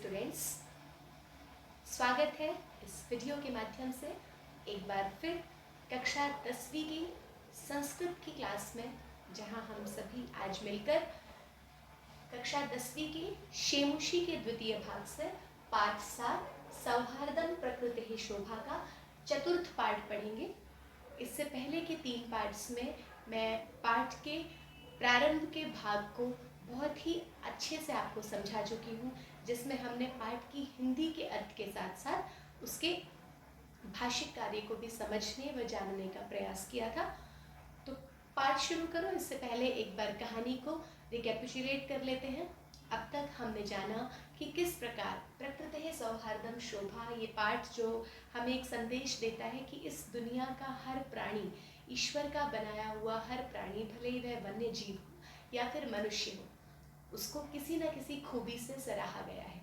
Students, स्वागत है इस वीडियो के माध्यम से एक बार फिर कक्षा 10वीं की संस्कृत की क्लास में, जहां हम सभी आज मिलकर कक्षा 10वीं की शेमुषी के द्वितीय भाग से पाठ 7 सौहार्दम प्रकृति शोभा का चतुर्थ पाठ पढ़ेंगे। इससे पहले के 3 पार्ट्स में मैं पाठ के प्रारंभ के भाग को बहुत ही अच्छे से आपको समझा चुकी हूँ, जिसमें हमने पाठ की हिंदी के अर्थ के साथ साथ उसके भाषिक कार्य को भी समझने व जानने का प्रयास किया था। तो पाठ शुरू करो इससे पहले एक बार कहानी को रिकैपिचुलेट कर लेते हैं। अब तक हमने जाना कि किस प्रकार प्रकृति सौहार्दम शोभा, ये पाठ जो हमें एक संदेश देता है कि इस दुनिया का हर प्राणी, ईश्वर का बनाया हुआ हर प्राणी, भले ही वह वन्य जीव हो या फिर मनुष्य हो, उसको किसी न किसी खूबी से सराहा गया है।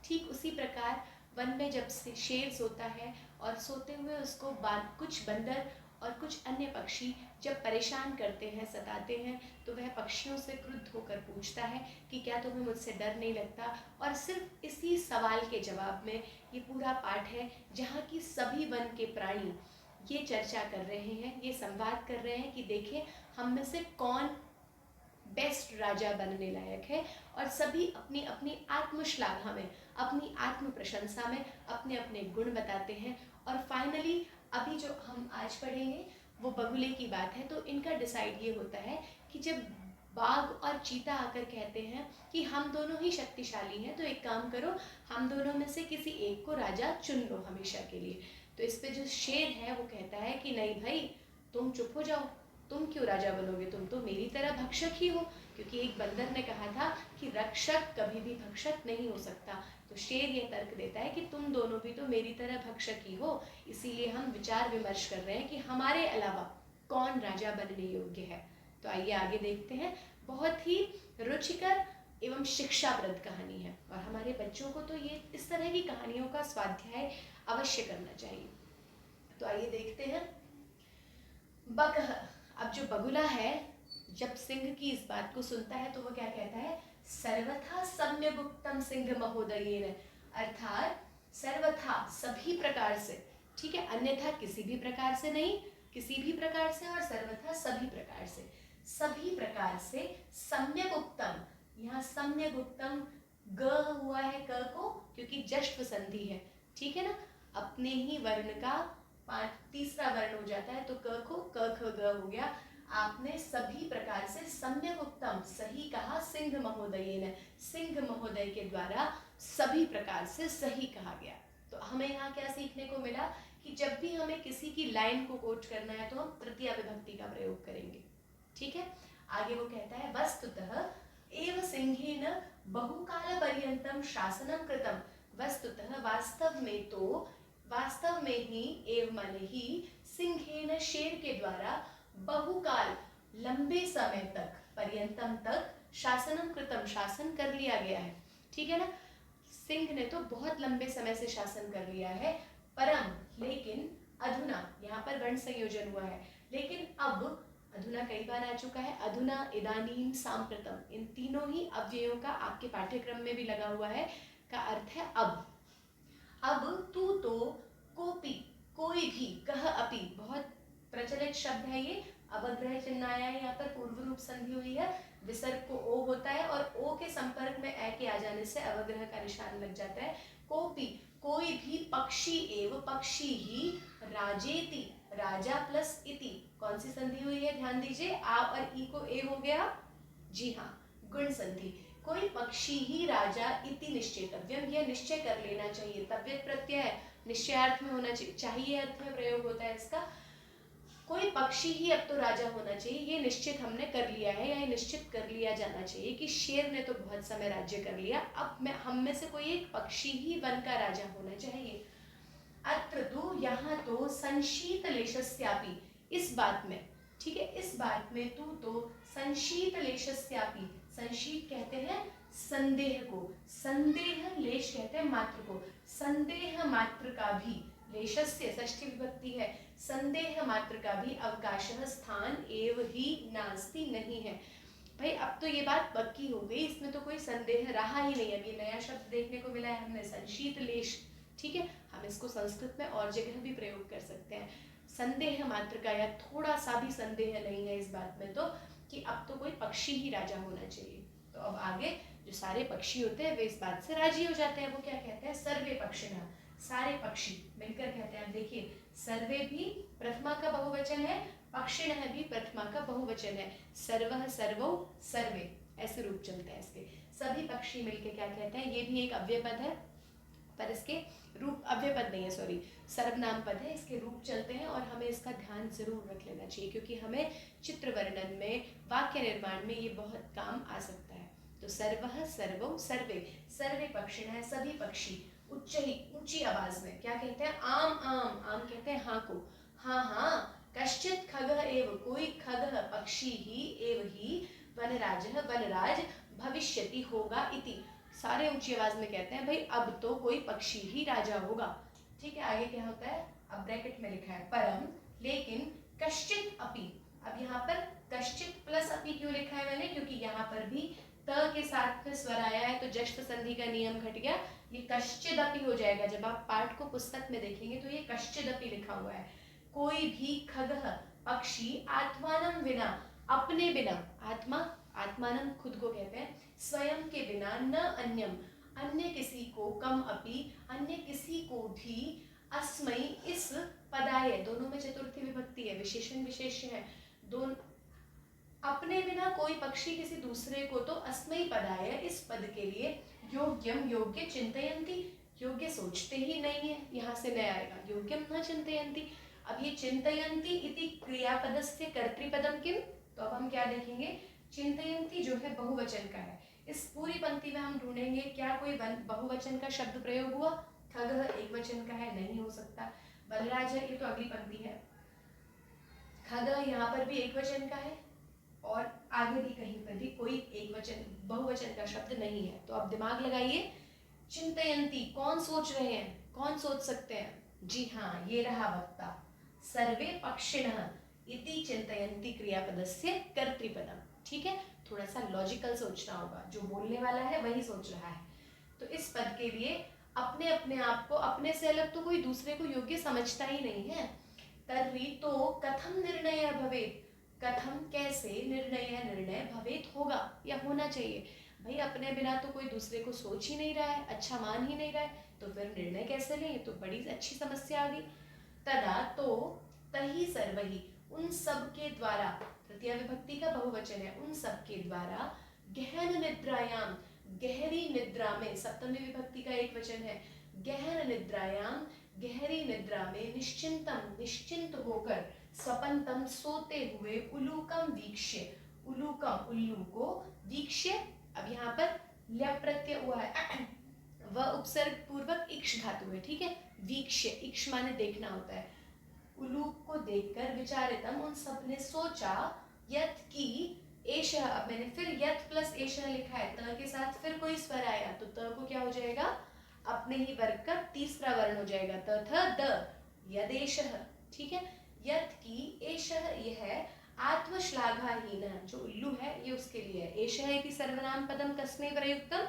ठीक उसी प्रकार वन में जब से शेर सोता है और सोते हुए उसको कुछ बंदर और कुछ अन्य पक्षी जब परेशान करते हैं, सताते हैं, तो वह पक्षियों से क्रुद्ध होकर पूछता है कि क्या तुम्हें मुझसे डर नहीं लगता। और सिर्फ इसी सवाल के जवाब में ये पूरा पाठ है, जहाँ की सभी वन के प्राणी ये चर्चा कर रहे हैं, ये संवाद कर रहे हैं कि देखिए हम में से कौन बेस्ट राजा बनने लायक है। और सभी अपनी अपनी आत्मश्लाघा में, अपनी आत्म प्रशंसा में अपने अपने गुण बताते हैं। और फाइनली अभी जो हम आज पढ़ेंगे वो बगुले की बात है। तो इनका डिसाइड ये होता है कि जब बाघ और चीता आकर कहते हैं कि हम दोनों ही शक्तिशाली हैं, तो एक काम करो, हम दोनों में से किसी एक को राजा चुन लो हमेशा के लिए। तो इस पे जो शेर है वो कहता है कि नहीं भाई, तुम चुप हो जाओ, तुम क्यों राजा बनोगे, तुम तो मेरी तरह भक्षक ही हो। क्योंकि एक बंदर ने कहा था कि रक्षक कभी भी भक्षक नहीं हो सकता। तो शेर ये तर्क देता है कि तुम दोनों भी तो मेरी तरह भक्षक ही हो, इसीलिए हम विचार विमर्श कर रहे हैं कि हमारे अलावा कौन राजा बनने योग्य है। तो आइए आगे देखते हैं। बहुत ही रुचिकर एवं शिक्षाप्रद कहानी है और हमारे बच्चों को तो ये इस तरह की कहानियों का स्वाध्याय अवश्य करना चाहिए। तो आइए देखते हैं। बकह, अब जो बगुला है जब सिंह की इस बात को सुनता है तो वो क्या कहता है, सर्वथा सम्यगुप्तम सिंह महोदयेन, अर्थात सर्वथा सभी प्रकार से, ठीक है, अन्यथा किसी भी प्रकार से नहीं, किसी भी प्रकार से, और सर्वथा सभी प्रकार से, सभी प्रकार से सम्यगुप्तम, यहाँ सम्यगुप्तम ग हुआ है क को, क्योंकि जश्व संधि है, ठीक है ना, अपने ही वर्ण का तीसरा वर्ण हो जाता है, तो क को क ख ग हो गया। आपने सभी प्रकार से सम्यक उत्तम, सही कहा, सिंह महोदय ने, सिंह महोदय के द्वारा सभी प्रकार से सही कहा गया। तो हमें यहाँ क्या सीखने को मिला कि जब भी हमें किसी की लाइन को कोट करना है तो हम तृतीया विभक्ति का प्रयोग करेंगे, ठीक है। आगे वो कहता है, वस्तुतः एव सिंहेन बहुकाल पर्यंतम शासनम कृतम, वस्तुतः वास्तव में ही एवं माने ही सिंहेन शेर के द्वारा बहुकाल लंबे समय तक, पर्यंतम तक, शासनम कृतम शासन कर लिया गया है, ठीक है ना। सिंह ने तो बहुत लंबे समय से शासन कर लिया है, परम लेकिन अधुना, यहाँ पर वर्ण संयोजन हुआ है, लेकिन अब, अधुना कई बार आ चुका है, अधुना, इदानीम, सांप्रतम, इन तीनों ही अव्ययों का आपके पाठ्यक्रम में भी लगा हुआ है, का अर्थ है अब। अब तू तो, कोपी, कोई भी, कह अपि, बहुत प्रचलित शब्द है ये, अवग्रह चिन्ह आया है, यहाँ पर पूर्व रूप संधि हुई है, विसर्ग को ओ होता है और ओ के संपर्क में ए के आ जाने से अवग्रह का निशान लग जाता है। कोपी, कोई भी, पक्षी एव, पक्षी ही, राजेति, राजा प्लस इति, कौन सी संधि हुई है, ध्यान दीजिए, आ और ई को ए हो गया, जी हाँ, गुण संधि। कोई पक्षी ही राजा इति निश्चेतव्यम, यह निश्चय कर लेना चाहिए, तव्यत प्रत्यय निश्चयार्थ में होना चाहिए, अर्थ में प्रयोग होता है इसका। कोई पक्षी ही अब तो राजा होना चाहिए, ये निश्चित हमने कर लिया है, या ये निश्चित कर लिया जाना चाहिए कि शेर ने तो बहुत समय राज्य कर लिया, अब हम में से कोई एक पक्षी ही वन का राजा होना चाहिए। अत्र तु, यहाँ तो, संशीतलेशस्यापि, इस बात में, ठीक है, इस बात में, तू तो संशीतलेशस्यापि, संशीत कहते हैं संदेह को, संदेह लेश कहते हैं मात्र को, संदेह मात्र का भी, लेशस्य षष्ठी विभक्ति है, संदेह मात्र का भी अवकाशः स्थान एव ही नास्ति, नहीं है, भाई अब तो ये बात पक्की हो गई, इसमें तो कोई संदेह रहा ही नहीं। अब ये नया शब्द देखने को मिला है हमें, संशीतलेश। ठीक है, हम इसको संस्कृत में और जगह भी प्रयोग कर सकते हैं। संदेह मात्र का या थोड़ा सा भी संदेह नहीं है इस बात में तो कि अब तो कोई पक्षी ही राजा होना चाहिए। तो अब आगे जो सारे पक्षी होते हैं वे इस बात से राजी हो जाते हैं। वो क्या कहते हैं? सर्वे पक्षिणः, सारे पक्षी मिलकर कहते हैं। देखिए, सर्वे भी प्रथमा का बहुवचन है, पक्षिणः भी प्रथमा का बहुवचन है। सर्वः, सर्वौ, सर्वे, ऐसे रूप चलते हैं इसके। सभी पक्षी मिलके क्या कहते हैं? ये भी एक अव्यय पद है, पर इसके रूप, अव्यय पद नहीं है सॉरी, सर्वनाम पद है। इसके रूप चलते हैं और हमें इसका ध्यान जरूर रख लेना चाहिए, क्योंकि हमें चित्र वर्णन में, वाक्य निर्माण में ये बहुत काम आ सकता है। तो सर्वः, सर्वौ, सर्वे, सर्वे पक्षिणः, सभी पक्षी ऊंची आवाज में क्या कहते हैं? आम, आम, आम कहते हैं हाँ को। हाँ हाँ, कश्चित खगः एव, कोई खगः पक्षी ही, एव ही, वनराजः, वनराज, भविष्यति, होगा, इति, सारे ऊंची आवाज में कहते हैं भाई अब तो कोई पक्षी ही राजा होगा। ठीक है, आगे क्या होता है? अब ब्रैकेट में लिखा है परम, लेकिन, कश्चित अपि। अब यहाँ पर कश्चित प्लस अपि क्यों लिखा है मैंने? क्योंकि यहाँ पर भी त के साथ में स्वर आया है, तो जश्न संधि का नियम घट गया, ये कश्चिदपि हो जाएगा। जब आप पाठ को पुस्तक में देखेंगे तो ये कश्चिदपि लिखा हुआ है। कोई भी खगः, पक्षी, आत्मानं विना, अपने बिना, आत्मा, आत्मानं खुद को कहते हैं, स्वयं के बिना, न अन्यम, अन्य किसी को, कम अपि, अन्य किसी को भी, अस्मै, इस, पदाय, दोनों में चतुर्थी विभक्ति है, विशेषण विशेष्य है, दोनों, अपने बिना कोई पक्षी किसी दूसरे को तो अस्मै पदाय, इस पद के लिए, योग्यम, योग्य, चिंतयन्ति, योग्य सोचते ही नहीं है, यहाँ से नया आएगा, योग्यम न चिंतयन्ति। अब ये चिंतयन्ति इति क्रियापदस्य कर्तृपदम किम? तो अब हम क्या देखेंगे? चिंतयन्ति जो है बहुवचन का है। इस पूरी पंक्ति में हम ढूंढेंगे क्या कोई बहुवचन का शब्द प्रयोग हुआ? खगः एक वचन का है, नहीं हो सकता। बलराज है, ये तो अगली पंक्ति है। खगः यहाँ पर भी एक वचन का है और आगे भी कहीं पर भी कोई एक वचन, बहुवचन का शब्द नहीं है। तो अब दिमाग लगाइए, चिंतयन्ति, कौन सोच रहे हैं? कौन सोच सकते हैं? जी हाँ, ये रहा वक्ता। सर्वे पक्षिणः इति चिंतयन्ति क्रियापदस्य कर्तृपदम। ठीक है, थोड़ा सा लॉजिकल सोचना होगा, जो बोलने वाला है वही सोच रहा है। तो इस पद के लिए अपने अपने आप को, अपने से अलग तो कोई दूसरे को योग्य समझता ही नहीं है। तर्हि तो कथम निर्णय भवेत्, कथम कैसे, निर्णय भवेत् होगा या होना चाहिए। भाई अपने बिना तो कोई दूसरे को सोच ही नहीं रहा है, अच्छा मान ही नहीं रहा है, तो फिर निर्णय कैसे लें? तो बड़ी अच्छी समस्या आ गई। तदा, तो, तहि, सर्वहि, उन सब के द्वारा, तृतीया विभक्ति का बहुवचन है, उन सब के द्वारा, गहन निद्रायाम, गहरी निद्रा में, सप्तमी विभक्ति का एक वचन है, गहन निद्रायाम, गहरी निद्रा में, निश्चिंतम, निश्चिंत होकर, स्वपंतम, सोते हुए, उलूकम वीक्ष्य, उलूकम, उल्लू को, वीक्ष्य, अब यहाँ पर ल्यप प्रत्यय हुआ है, वह उपसर्ग पूर्वक इक्ष धातु है। ठीक है, वीक्ष्य, इक्ष माने देखना होता है। उलूक को देखकर, विचारितम, उन सब ने सोचा, यत् की, एषः, अब मैंने फिर यत् प्लस एषः लिखा है, त के साथ फिर कोई स्वर आया तो त को क्या हो जाएगा? अपने ही वर्ग का तीसरा वर्ण हो जाएगा, त, थ, द, यदेषः। ठीक है, यत् की, एषः, यह, आत्मश्लाघाहीन, जो उल्लू है ये उसके लिए है। एषः इति सर्वनाम पदम कस्मै प्रयुक्तम,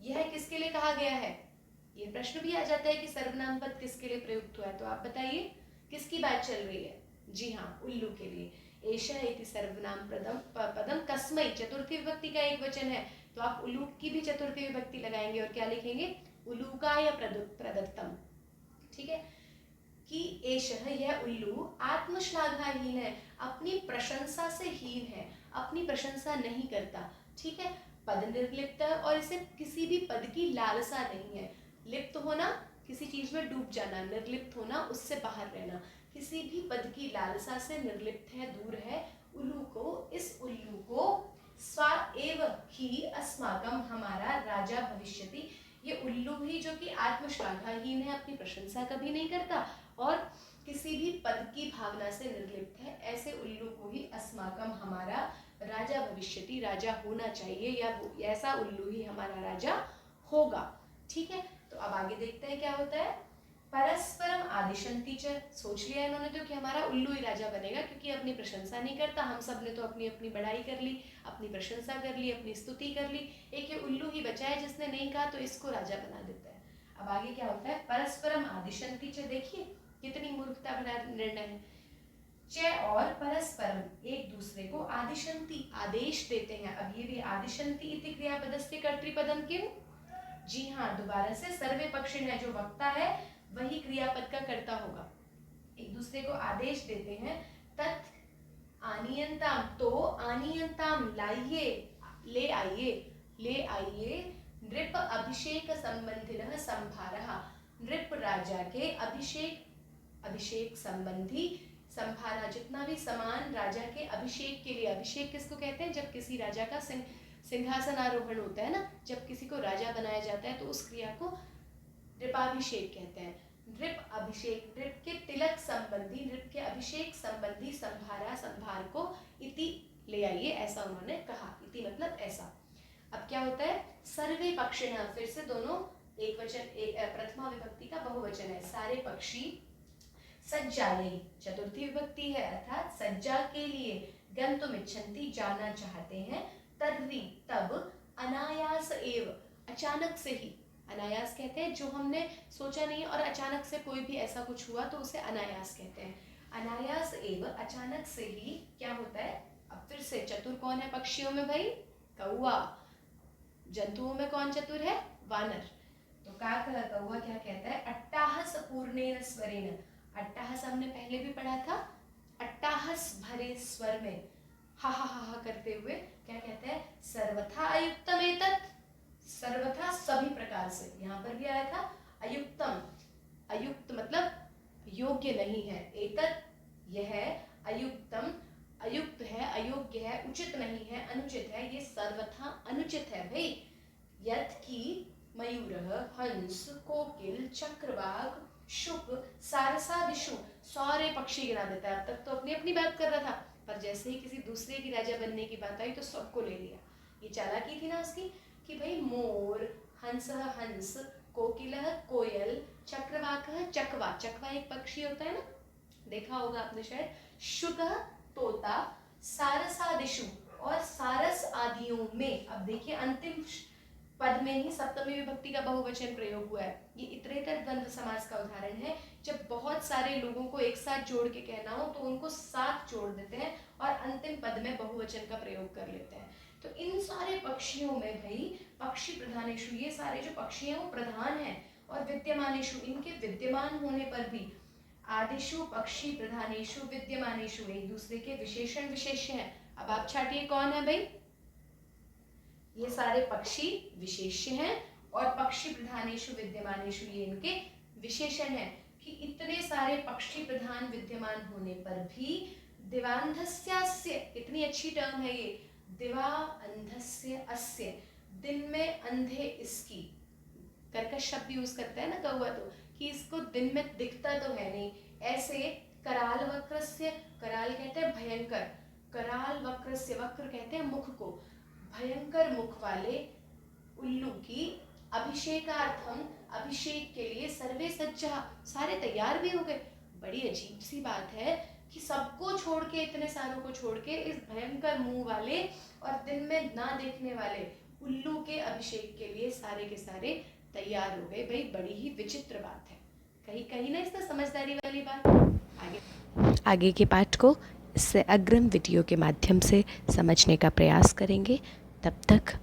यह किसके लिए कहा गया है? ये प्रश्न भी आ जाता है कि सर्वनाम पद किसके लिए प्रयुक्त हुआ है, तो आप बताइए किसकी बात चल रही है? जी हाँ, उल्लू के लिए। एषः इति सर्वनाम पदम कस्मै, चतुर्थी विभक्ति का एक वचन है, तो आप उल्लू की भी चतुर्थी विभक्ति लगाएंगे और क्या लिखेंगे? उलूकाय प्रदत्तम। ठीक है, कि एषः, यह उल्लू, आत्मश्लाघाहीन है, अपनी प्रशंसा से हीन है, अपनी प्रशंसा नहीं करता। ठीक है, पद निर्लिप्त है और इसे किसी भी पद की लालसा नहीं है। लिप्त होना, किसी चीज में डूब जाना, निर्लिप्त होना, उससे बाहर रहना, किसी भी पद की लालसा से निर्लिप्त है, दूर है। उल्लू को, इस उल्लू को, स्वा एव ही अस्माकम, हमारा राजा भविष्यति, ये उल्लू ही जो कि आत्मश्लाघाहीन है, अपनी प्रशंसा कभी नहीं करता और किसी भी पद की भावना से निर्लिप्त है, ऐसे उल्लू को ही अस्माकम, हमारा राजा भविष्यति, राजा होना चाहिए, या ऐसा उल्लू ही हमारा राजा होगा। ठीक है, तो अब आगे देखते हैं क्या होता है। परस्परम आदिशन्ति च, सोच लिया इन्होंने तो कि हमारा उल्लू ही राजा बनेगा, क्योंकि अपनी प्रशंसा नहीं करता। हम सब ने तो अपनी अपनी बड़ाई कर ली, अपनी प्रशंसा कर ली, अपनी स्तुति कर ली। एक ये उल्लू ही बचा है जिसने नहीं कहा, तो इसको राजा बना देता है। अब आगे क्या होता है, परस्परम आदिशन्ति च, देखिए कितनी मूर्खता भरा निर्णय है। च और परस्परम, एक दूसरे को आदिशन्ति, आदेश देते हैं। अब ये भी आदिशन्ति इति क्रियापदस्य कर्तृपदम किम, जी हाँ, दोबारा से सर्वे पक्षिण है, जो वक्ता है वही क्रियापद का कर्ता होगा। एक दूसरे को आदेश देते हैं। तत् आनीयंताम, तो आनीयंताम, लाइए, ले आइए, ले आइए। नृप अभिषेक संबंधिनः संभारः, नृप राजा के अभिषेक संबंधी संभारा, जितना भी सामान राजा के अभिषेक के लिए। अभिषेक किसको कहते हैं, जब किसी राजा का सिंहासन आरोहण होता है ना, जब किसी को राजा बनाया जाता है तो उस क्रिया को नृपाभिषेक कहते हैं। नृप अभिषेक, नृप के तिलक संबंधी, नृप के अभिषेक संबंधी संभारा, संभार को इति ले आइए, ऐसा उन्होंने कहा। इति मतलब ऐसा। अब क्या होता है, सर्वे पक्षिणः, फिर से दोनों एक वचन, प्रथमा विभक्ति का बहुवचन है, सारे पक्षी। सज्जायै, चतुर्थी विभक्ति है, अर्थात सज्जा के लिए। गन्तुम इच्छन्ति, जाना चाहते हैं। तर्हि, तब। अनायास एव, अचानक से ही। अनायास कहते हैं जो हमने सोचा नहीं और अचानक से कोई भी ऐसा कुछ हुआ तो उसे अनायास कहते हैं। अनायास एव, अचानक से ही क्या होता है। अब फिर से, चतुर कौन है पक्षियों में भाई, कौआ। जंतुओं में कौन चतुर है, वानर। तो कौआ क्या कहता है, अट्टाहस पूर्णेन स्वरेण, अट्टाहस हमने पहले भी पढ़ा था, अट्टाहस भरे स्वर में हा हा हा हा करते हुए क्या कहते हैं, सर्वथा अयुक्तम एतत्, सर्वथा सभी प्रकार से। यहाँ पर भी आया था अयुक्तम, अयुक्त मतलब योग्य नहीं है। एतत्, यह अयुक्तम, अयुक्त है, अयोग्य है, उचित नहीं है, अनुचित है, ये सर्वथा अनुचित है भाई। यत् की मयूरः, हंस, कोकिल, चक्रवाक, शुक, सारसादिषु, सारे पक्षी गिना देता है। अब तक तो अपनी अपनी बात कर रहा था, पर जैसे ही किसी दूसरे की राजा बनने की बात आई तो सबको ले लिया। ये चालाकी थी ना उसकी, कि भाई मोर, हंसः हंस, कोकिलः कोयल, चक्रवाकः चकवा, चकवा एक पक्षी होता है ना, देखा होगा आपने शायद। शुकः तोता, सारसादिषु, और सारस आदियों में। अब देखिए अंतिम पद में ही सप्तमी विभक्ति का बहुवचन प्रयोग हुआ है। ये इतरेतर द्वंद्व समास का उदाहरण है। जब बहुत सारे लोगों को एक साथ जोड़ के कहना हो तो उनको साथ जोड़ देते हैं और अंतिम पद में बहुवचन का प्रयोग कर लेते हैं। तो इन सारे पक्षियों में भाई, पक्षी प्रधानेषु, ये सारे जो पक्षी हैं वो प्रधान हैं, और विद्यमानेषु, इनके विद्यमान होने पर भी। आदिषु पक्षी प्रधानेषु विद्यमानेषु, एक दूसरे के विशेषण विशेष्य हैं। अब आप छाटिए कौन है भाई, ये सारे पक्षी विशेष्य हैं, और पक्षी प्रधानेषु विद्यमानेषु, ये इनके विशेषण हैं। कि इतने सारे पक्षी प्रधान विद्यमान होने पर भी दिवांधस्यास्य, कितनी अच्छी टर्म है ये, दिवा अंधस्य अस्य, दिन में अंधे इसकी। कर्कश शब्द यूज करता है ना कौवा, तो कि इसको दिन में दिखता तो है नहीं। ऐसे कराल वक्रस्य, कराल कहते हैं भयंकर, कराल वक्रस्य, वक्र कहते हैं मुख को, भयंकर मुख वाले उल्लू की अभिषेकार्थम, अभिषेक के लिए सर्वे सज्जा, सारे तैयार भी हो गए। बड़ी अजीब सी बात है कि सबको छोड़ के, इतने सारों को छोड़ के, इस भयंकर मुंह वाले और दिन में ना देखने वाले उल्लू के अभिषेक के लिए सारे के सारे तैयार हो गए। भाई बड़ी ही विचित्र बात है, कहीं कहीं ना इसमें समझदारी वाली बात। आगे के पाठ को इससे अग्रिम वीडियो के माध्यम से समझने का प्रयास करेंगे। तब तक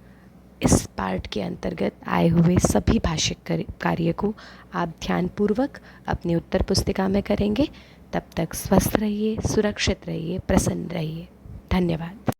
इस पाठ के अंतर्गत आए हुए सभी भाषिक कार्य को आप ध्यानपूर्वक अपनी उत्तर पुस्तिका में करेंगे। तब तक स्वस्थ रहिए, सुरक्षित रहिए, प्रसन्न रहिए। धन्यवाद।